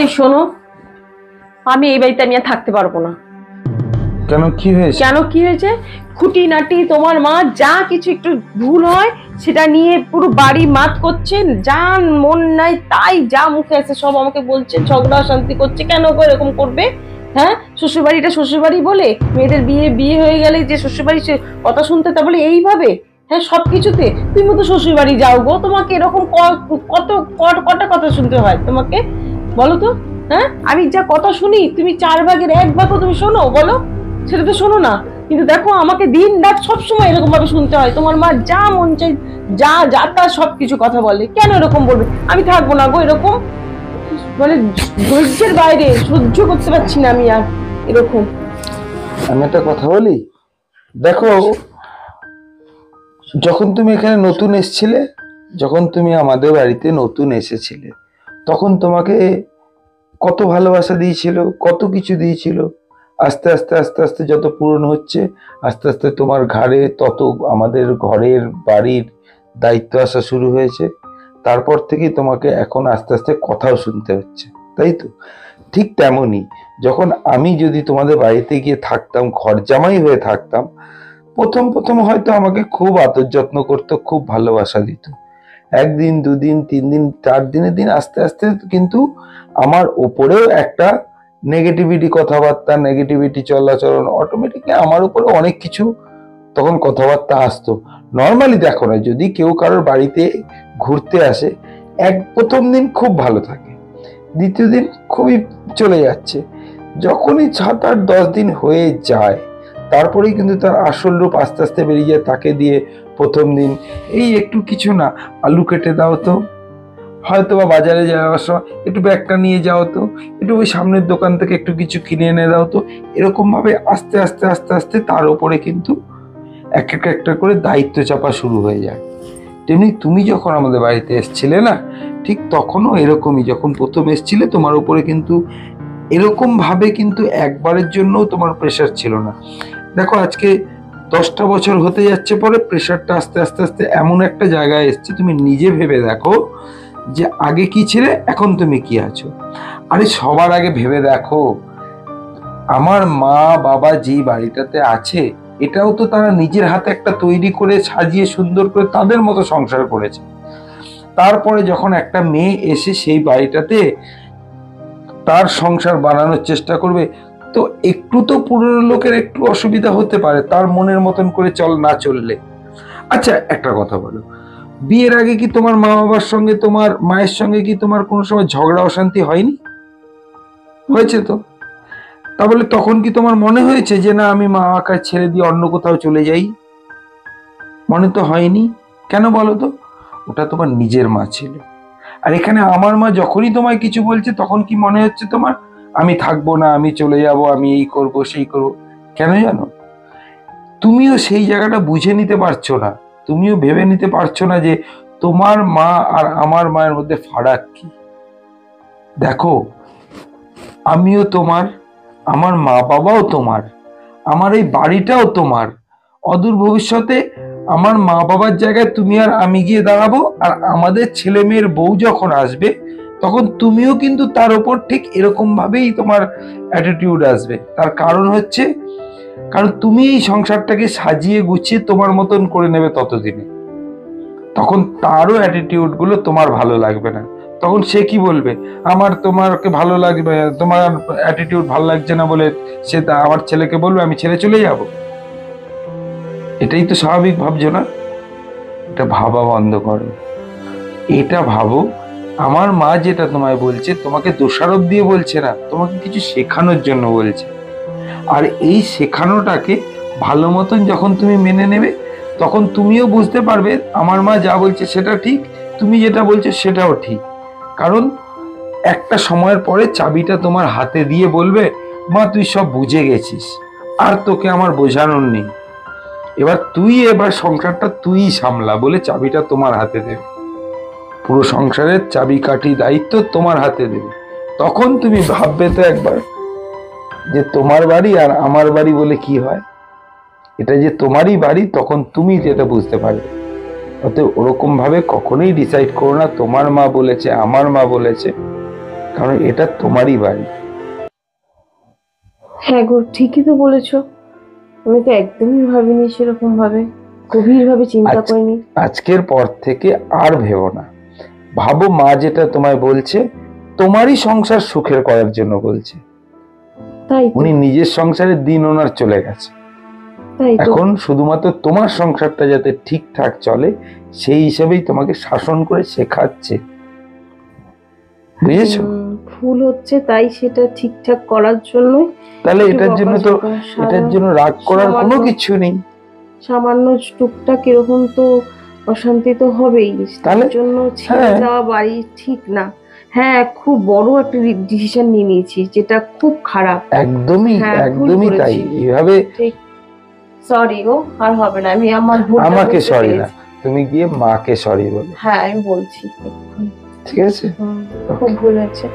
এই শোনো, আমি এই বাড়িতে আমি আর থাকতে পারবো না। কেন, কি হয়েছে? কেন কি হয়েছে? খুঁটিনাটি তোমার মা যা কিছু একটু ভুল হয় সেটা নিয়ে পুরো বাড়ি মাত করছে, যা মন নাই তাই যা মুখে আছে সব আমাকে বলছে, ঝগড়া শান্তি করছে। কেন গো এরকম করবে? হ্যাঁ, শ্বশুরবাড়িটা শ্বশুরবাড়ি বলে মেয়েদের বিয়ে বিয়ে হয়ে গেলে যে শ্বশুরবাড়ি কথা শুনতে, তা বলে এইভাবে? হ্যাঁ, সবকিছুতে তুমি তো শ্বশুরবাড়ি যাও গো, তোমাকে এরকম কত কটা কথা শুনতে হয় তোমাকে, বলো তো? হ্যাঁ, আমি যা কথা শুনি তুমি 4 ভাগের 1 ভাগও তুমি শোনো, বলো? সেটা তো শোনো না। কিন্তু দেখো, আমাকে দিন রাত সবসময় এরকম ভাবে শুনতে হয়। তোমার মা যা মন চাই যা যা তা সবকিছু কথা বলে। কেন এরকম বলবে? আমি থাকবো না গো এরকম, মানে ধৈর্যের বাইরে, সহ্য করতে পারছি না আমি আর এরকম। আমি একটা কথা বলি, দেখো, যখন তুমি এখানে নতুন এসেছিলে, যখন তুমি আমাদের বাড়িতে নতুন এসেছিলে, তখন তোমাকে কত ভালোবাসা দিয়েছিল, কত কিছু দিয়েছিল। আস্তে আস্তে আস্তে আস্তে যত পুরনো হচ্ছে, আস্তে আস্তে তোমার ঘাড়ে তত আমাদের ঘরের বাড়ির দায়িত্ব আসা শুরু হয়েছে। তারপর থেকে তোমাকে এখন আস্তে আস্তে কথাও শুনতে হচ্ছে, তাই তো? ঠিক তেমনই, যখন আমি যদি তোমাদের বাড়িতে গিয়ে থাকতাম, ঘর জামাই হয়ে থাকতাম, প্রথম প্রথম হয়তো আমাকে খুব আদর যত্ন করতো, খুব ভালোবাসা দিত। 1 দিন 2 দিন 3 দিন 4 দিনের দিন আস্তে আস্তে কিন্তু আমার উপরেও একটা নেগেটিভিটি কথাবার্তা, নেগেটিভিটি চলাচলন, অটোমেটিকলি আমার উপরে অনেক কিছু তখন কথাবার্তা আসতো। নর্মালি দেখো না, যদি কেউ কারোর বাড়িতে ঘুরতে আসে, প্রথম দিন খুব ভালো থাকে, দ্বিতীয় দিন খুবই চলে যাচ্ছে। যখনই 7 8 10 দিন হয়ে যায়, তারপরেই কিন্তু তার আসল রূপ আস্তে আস্তে বেরিয়ে যায়। তাকে দিয়ে প্রথম দিন এই একটু কিছু না, আলু কেটে দাও তো, হয়তো বা বাজারে যাওয়ার সময় একটু ব্যাগটা নিয়ে যাও তো, একটু ওই সামনের দোকান থেকে একটু কিছু কিনে এনে দাও তো, এরকম ভাবে আস্তে আস্তে আস্তে আস্তে তার উপরে কিন্তু এক একটা করে দায়িত্ব চাপা শুরু হয়ে যায়। তেমনি তুমি যখন আমাদের বাড়িতে এসছিলে না, ঠিক তখনও এরকমই, যখন প্রথম এসছিলে তোমার উপরে কিন্তু এরকম ভাবে কিন্তু একবারের জন্য তোমার প্রেশার ছিল না। দেখো, আজকে 10টা বছর হতে যাচ্ছে, পরে প্রেশারটা আস্তে আস্তে আস্তে এমন একটা জায়গায় এসছে, তুমি নিজে ভেবে দেখো যে আগে কি ছিলে, এখন তুমি কি আছো। আরে সবার আগে ভেবে দেখো, আমার মা বাবা যেই বাড়িটাতে আছে, এটাও তো তারা নিজের হাতে একটা তৈরি করে সাজিয়ে সুন্দর করে তাদের মতো সংসার করেছে। তারপরে যখন একটা মেয়ে এসে সেই বাড়িটাতে তার সংসার বানানোর চেষ্টা করবে, তো একটু তো পুরনো লোকের একটু অসুবিধা হতে পারে, তার মনের মতন করে না চললে। আচ্ছা, একটা কথা বলো, বিয়ের আগে কি তোমার মা বাবার সঙ্গে, তোমার মায়ের সঙ্গে কি তোমার কোনো সময় ঝগড়া অশান্তি হয়নি? হয়েছে তো। তাহলে তখন কি তোমার মনে হয়েছে যে না, আমি মা বাবাকে ছেড়ে দিয়ে অন্য কোথাও চলে যাই? মনে তো হয়নি। কেন বলো তো? ওটা তোমার নিজের মা ছিল। আর এখানে আমার মা যখনই তোমায় কিছু বলছে, তখন কি মনে হচ্ছে তোমার আমি থাকবো না, আমি চলে যাব, আমি এই করব সেই করব? কেন জানো? তুমিও সেই জায়গাটা বুঝে নিতে পারছো না, তুমিও ভেবে নিতে পারছো না যে তোমার মা আর আমার মায়ের মধ্যে ফারাক কি। দেখো, আমিও তোমার, আমার মা বাবাও তোমার, আমার এই বাড়িটাও তোমার। অদূর ভবিষ্যতে আমার মা বাবার জায়গায় তুমি আর আমি গিয়ে দাঁড়াবো, আর আমাদের ছেলে মেয়ের বউ যখন আসবে, তখন তুমিও কিন্তু তার উপর ঠিক এরকম ভাবেই তোমার অ্যাটিটিউড আসবে। তার কারণ হচ্ছে, কারণ তুমি এই সংসারটাকে সাজিয়ে গুছিয়ে তোমার মতন করে নেবে ততদিনে, তখন তারও অ্যাটিটিউড গুলো তোমার ভালো লাগবে না। তখন সে কি বলবে, আমার তোমারকে ভালো লাগবে, তোমার অ্যাটিটিউড ভালো লাগছে না বলে সে আমার ছেলেকে বলবে আমি ছেড়ে চলে যাব? এটাই তো স্বাভাবিক, ভাবছো না? এটা ভাবা বন্ধ করো। এটা ভাবো, আমার মা যেটা তোমায় বলছে, তোমাকে দোষারোপ দিয়ে বলছে না, তোমাকে কিছু শেখানোর জন্য বলছে। আর এই শেখানোটাকে ভালো মতন যখন তুমি মেনে নেবে, তখন তুমিও বুঝতে পারবে আমার মা যা বলছে সেটা ঠিক, তুমি যেটা বলছো সেটাও ঠিক। কারণ একটা সময়ের পরে চাবিটা তোমার হাতে দিয়ে বলবে, মা তুই সব বুঝে গেছিস, আর তোকে আমার বোঝানোর নেই, এবার সংসারটা তুই সামলা বলে চাবিটা তোমার হাতে দেবে। পুরো সংসারের চাবিকাঠি দায়িত্ব তোমার হাতে দেবে। তখন তুমি ভাববে তো একবার যে তোমার বাড়ি আর আমার বাড়ি বলে কি হয়, এটা যে তোমারই বাড়ি, তখন তুমি যেটা বুঝতে পারবে। অতএব ওরকম ভাবে কখনোই ডিসাইড করো না তোমার মা বলেছে আমার মা বলেছে। কারণ এটা তোমারই বাড়ি। হ্যাঁ গো, ঠিকই তো বলেছো। আমি তো একদমই ভাবিনি সেরকম ভাবে, গভীর ভাবে চিন্তা আচ্ছা। করিনি। আজকের পর থেকে আর ভেবো না, ভাবো মা যেটা তোমায় বলছে তোমারই সংসার সুখের করার জন্য বলছে। তাই তো, উনি নিজের সংসারের দিন ওনার চলে গেছে, তাই তো। এখন শুধুমাত্র তোমার সংসারটা যাতে ঠিকঠাক চলে সেই হিসেবেই তোমাকে শাসন করে শেখাচ্ছে, বুঝেছো? ভুল হচ্ছে তাই সেটা ঠিকঠাক করার জন্যই তাহলে একটু এটার জন্য তো বকাঝকা, এটার জন্য রাগ করার কোনো সামান্য- কিছু নেই। সামান্য টুকটাক এরকম তো অশান্তি তো হবেই, তার তাহলে জন্য ছেড়ে হ্যাঁ। যাওয়া বাড়ি ঠিক না। হ্যাঁ, খুব বড় একটা ডিসিশন নিয়ে নিয়েছি, যেটা খুব খারাপ। একদমই হ্যাঁ, ভুল একদমই তাই। করেছি। এইভাবে ঠিক, সরি গো, আর হবে না। আমি আমার ভুলটা আমাকে বুঝতে সরি না, পেরেছি। তুমি গিয়ে মাকে সরি বলো, হ্যাঁ, আমি বলছি এক্ষুনি। ঠিক আছে? খুব ভুল হয়েছে।